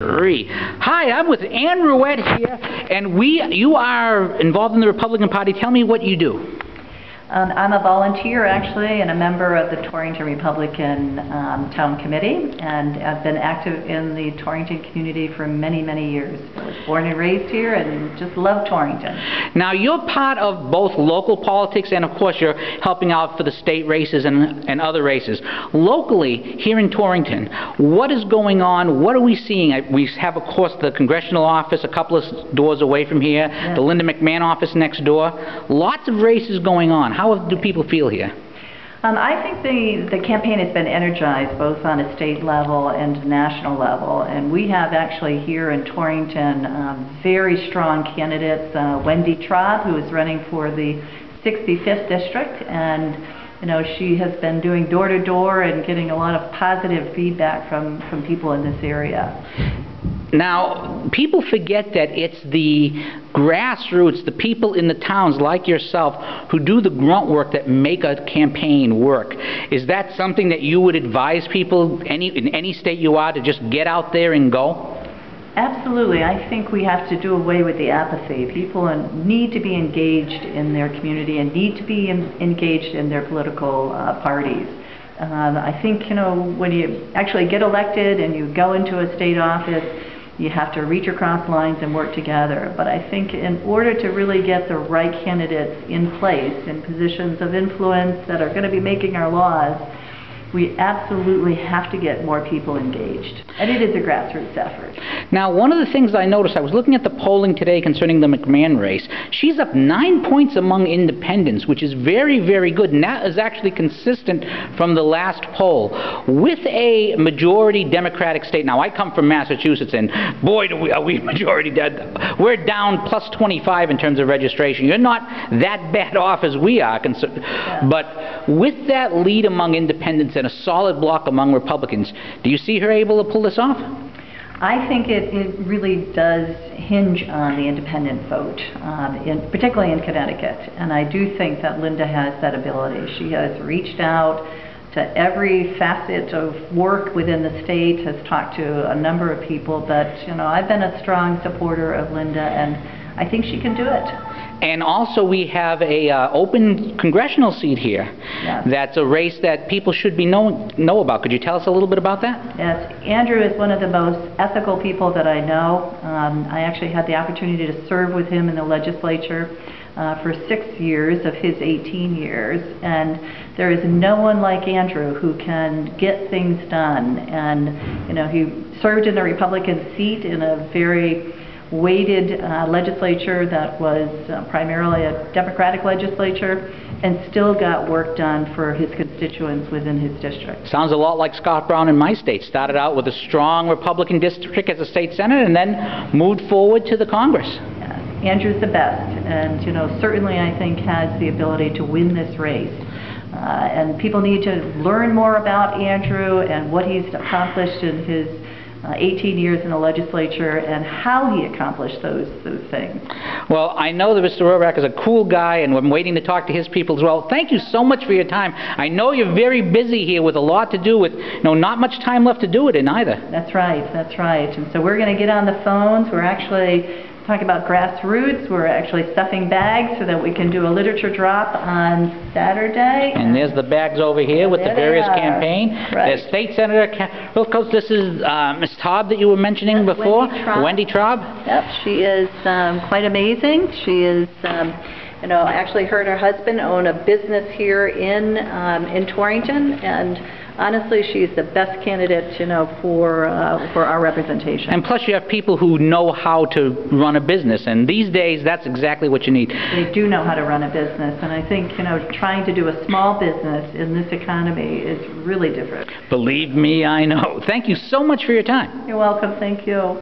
Hi, I'm with Ann Ruette here, and you are involved in the Republican Party. Tell me what you do. I'm a volunteer, actually, and a member of the Torrington Republican Town Committee, and I've been active in the Torrington community for many, many years. I was born and raised here and just love Torrington. Now, you're part of both local politics and, of course, you're helping out for the state races and other races. Locally, here in Torrington, what is going on? What are we seeing? We have, of course, the congressional office a couple of doors away from here, yes. The Linda McMahon office next door. Lots of races going on. How do people feel here? I think the campaign has been energized both on a state level and national level, and we have actually here in Torrington very strong candidates. Wendy Traub, who is running for the 65th district, and she has been doing door-to-door and getting a lot of positive feedback from people in this area. Now, people forget that it's the grassroots, the people in the towns like yourself who do the grunt work that make a campaign work. Is that something that you would advise people in any state you are to just get out there and go? Absolutely. I think we have to do away with the apathy. People need to be engaged in their community and need to be engaged in their political parties. I think, when you actually get elected and you go into a state office, you have to reach across lines and work together. But I think in order to really get the right candidates in place in positions of influence that are going to be making our laws, we absolutely have to get more people engaged. And it is a grassroots effort. Now, one of the things I noticed, I was looking at the polling today concerning the McMahon race. She's up 9 points among independents, which is very, very good. And that is actually consistent from the last poll. With a majority Democratic state, now I come from Massachusetts, and boy, are we majority dead. We're down plus 25 in terms of registration. You're not that bad off as we are. Yeah. But with that lead among independents and a solid block among Republicans, do you see her able to pull this off? I think it really does hinge on the independent vote, particularly in Connecticut. And I do think that Linda has that ability. She has reached out to every facet of work within the state, has talked to a number of people, but I've been a strong supporter of Linda, and I think she can do it. And also we have a open congressional seat here. Yes. That's a race that people should be know about. Could you tell us a little bit about that? Yes. Andrew is one of the most ethical people that I know. I actually had the opportunity to serve with him in the legislature for 6 years of his 18 years. And there is no one like Andrew who can get things done. And, he served in the Republican seat in a very weighted legislature that was primarily a Democratic legislature, and still got work done for his constituents within his district. Sounds a lot like Scott Brown in my state. Started out with a strong Republican district as a state senator and then moved forward to the Congress. Yeah. Andrew's the best, and certainly I think has the ability to win this race. And people need to learn more about Andrew and what he's accomplished in his 18 years in the legislature and how he accomplished those things. Well, I know that Mr. Rohraback is a cool guy, and I'm waiting to talk to his people as well. Thank you so much for your time. I know you're very busy here with a lot to do with, not much time left to do it in either. That's right, that's right. And so we're going to get on the phones. We're actually talking about grassroots. We're actually stuffing bags so that we can do a literature drop on Saturday. And there's the bags over here with the various campaign. Right. There's State Senator, Coach, this is Ms. Traub that you were mentioning before. Wendy Traub. Yep, she is quite amazing. She is, actually her and her husband own a business here in Torrington, and honestly, she's the best candidate, for our representation. And plus, you have people who know how to run a business, and these days, that's exactly what you need. They do know how to run a business, and I think, trying to do a small business in this economy is really different. Believe me, I know. Thank you so much for your time. You're welcome. Thank you.